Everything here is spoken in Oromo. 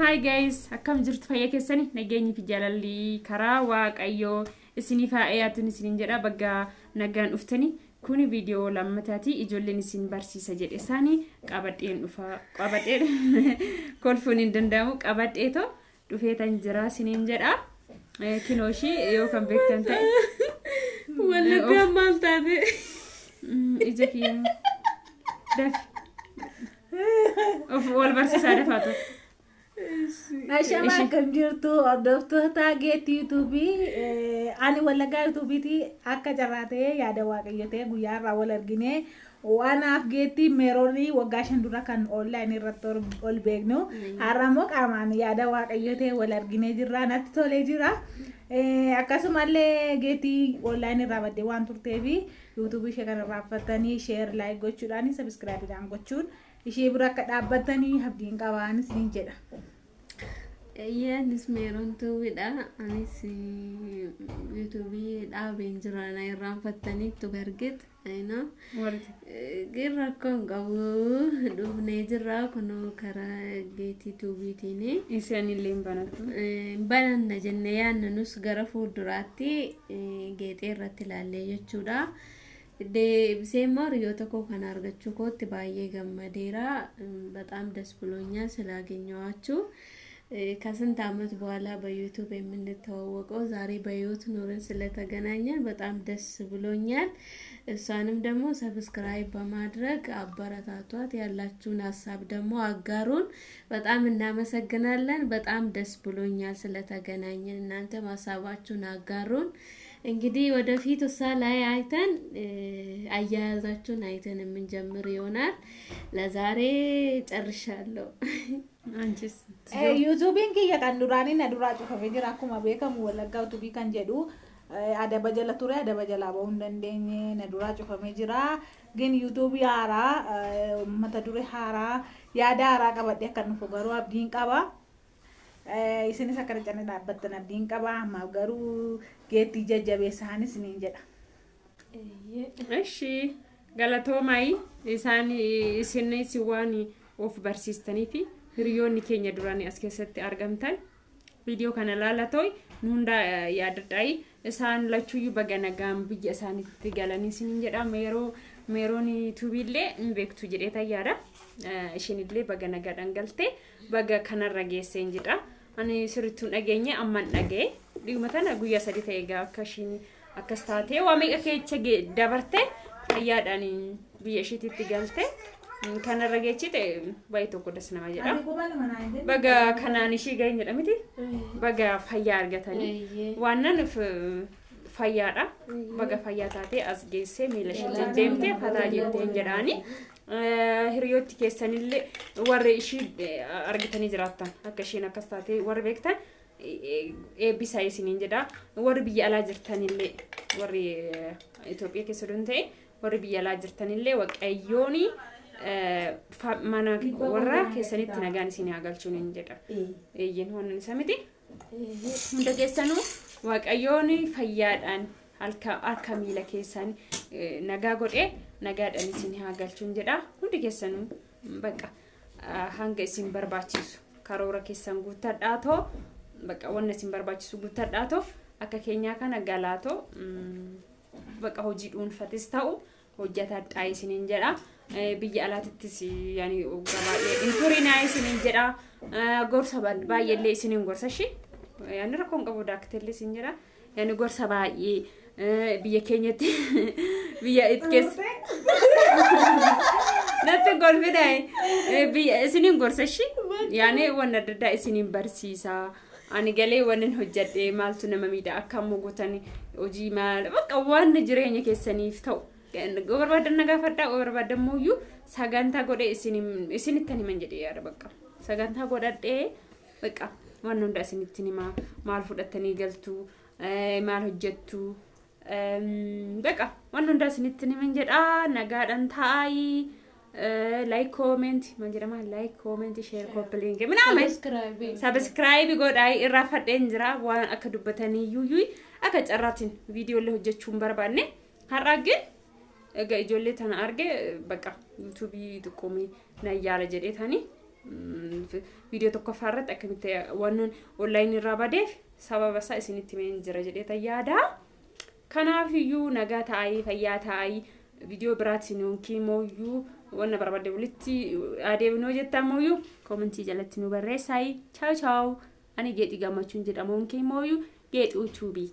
hi guys, akkam jirtu fayya keessani nageenyi fi jaalalli karaa waaqayyoo isiniif haa dhiyaatu isiniin jedha bagga nagaan dhuftani kuni viidiyoo lammataati ijoolleen isin barsiisa jedhe isaanii qabadheen dhufa qabadhee kolfuun hin danda'amu qabadheeto dhufeetan jira isiniin jedha kinooshi yoo kan beektan ta'e wallagga maal taate ija fi daf of wal barsiisaa dafaatu Ashama kan jirtu hordoftoota geetii YouTube ani wallaggaa YouTube ti akka jaraatee yaada waaqayyotee guyyaa irraa wal argine waanaaf geetii meeroonii waggaa 5 dura kan online irratti ol beeknu har'ammoo qaamaan yaada waaqayyotee wal argine jirra natti tolee jira akkasumallee geetii online irraa baddee waan turteefi YouTube ishee kana raaffatanii share like gochuudhaan subscribe dhaan gochuun ishee bira akka dhaabbatanii abdiin qabaanis ni jedha. Yes, meron tuwida anis YouTube dhaabeen jirana irraan fattanii tu gargit ayna girra kon qabu dhufnee jirra kuno kara geetii tuubitiini isinillee bananna jenne yaanna nus gara fuulduraatti geexee irratti ilaallee jechuudha. Deebisee riyoota koo kan argachuu kootti baay'ee gammadeera በጣም ደስ ብሎኛል ስላገኘኋችሁ ከስንት አመት በኋላ በዩቲዩብ የምንተዋወቀው ዛሬ በህይወት ኖረን ስለተገናኘን በጣም ደስ ብሎኛል እሷንም ደግሞ ሰብስክራይብ በማድረግ አበረታቷት ያላችሁን ሐሳብ ደግሞ አጋሩን በጣም እናመሰግናለን በጣም ደስ ብሎኛል ስለተገናኘን እናንተ ሐሳባችሁን አጋሩን እንግዲህ ወደፊት እሷ ላይ አይተን አያያዛችሁን አይተን የምንጀምር ይሆናል ለዛሬ ጨርሻለሁ አንቺስ YouTubein kiyya kan duraanii na duraa cufamee jira akkuma beekamu wallaggaa YouTube kan jedhu adaba jala ture adaba jala ba'uu hin dandeenye na duraa cufamee jira gin YouTube haaraa mata duree haaraa yaada haaraa qabadhe akka nuuf garuu abdiin qaba isinis akka racane dhaabbattan abdiin qaba amma garuu geetii jajjabeessaanis niin jedha እሺ galatoomay isaan isinis waan of barsiistanii fi hiriyoonni keenya duraanii as keessatti argamtan viidiyoo kana laalatoy hunda yaadadhaay isaan lachuuyyuu baga nagaan biyya isaaniitti galanii isiniin jedha meerooni tuubillee hin beektu jedhee tayyaadha ishinillee baga nagaadhaan galtee baga kanarra geesseen jedha ani sirrittuun dhageenye amman dhagee dhiguma tana guyyaa 3 ta'e egaa akka ishiin akkas taatee waa meeqa keecha dabarte ayyaadhaan biyya ishiitti galte kana rageechite baay'ee tokko das nama jedha baga kanaan ishii ga'in jedha miti baga fayyaa argatanii waanan fayyaadha baga fayyaa taatee as geessee miila ishee deemtee fataa jetteen jedhaani hiriyooti keessanillee warri ishii argitanii jiraattan akka ishiin akkas taatee warri beektan eebbisaa isiniin jedha warri biyya alaa jirtanillee warri Itoophiyaa keessa doon ta'e warri biyya alaa jirtanillee waaqayyooni mana warra keessanitti nagaan isin agalchuun hin jedha eeyyin honan isa miti hunda keessanu waaqayyoon fayyaadhaan harka miila keessan nagaa godhee nagaadhaan isin agalchuun jedha hundi keessanu baqa hanga isin barbaachisu karoora keessan guuttadhaatoo baqa wanna isin barbaachisu guuttadhaatoo akka keenyaa kana galaato baqa hojii dhuunfatis ta'u hojjetadhaa isiniin jedha biyya alaatittis yani gabaadhee inturinaa isiniin jedha gorsa baay'eellee isiniin gorsashi yani rakkoon qabu daakteellee isiniin jedha yani gorsa baay'ee biyya keenyatti biyya itkees natti golfidai biyya isiniin gorsashi yani wanna daddaa isiniin barsiisa ani galee wannan hojjedhee maaltu nama miidha akka mogotani hojii maal baqa waan jireenya keessaniif ta'u gobarbaaddan nagaafadhaa gobarbaaddan mooyyuu sagantaa godhee isinitti himan jedhee yaada baqa sagantaa godhadhee baqa waan hunda isinitti hima maal fudhattanii galtu maal hojjettu baqa waan hunda isinitti himan jedha nagaadhaan taa'ii like comment manjirama like comment share copy minama subscribe godai irra fadhen jira waan akka dubbatanii yuuyi akka carraatin video le hojjechuun barbaanne har'aage ega ijoollee tana arge baqa YouTube tuqomi na yaala jedhetani viidiyoo tokkoffaa irratti akkamitti waan online irraa badeef sababa isaa isinitti himeen jira jedhee yaada. Kanaaf iyyuu nagaa ta'ii fayyaa ta'ii viidiyoo biraatiin yookiin mooyyuu wanna barbaadde walitti adeemnoo jettan mooyyuu koomentii jalatti nu barreessaa. Ciao ciao. Ani Geexii Gammachuun jedhama yookiin mooyyuu Geexii YouTube.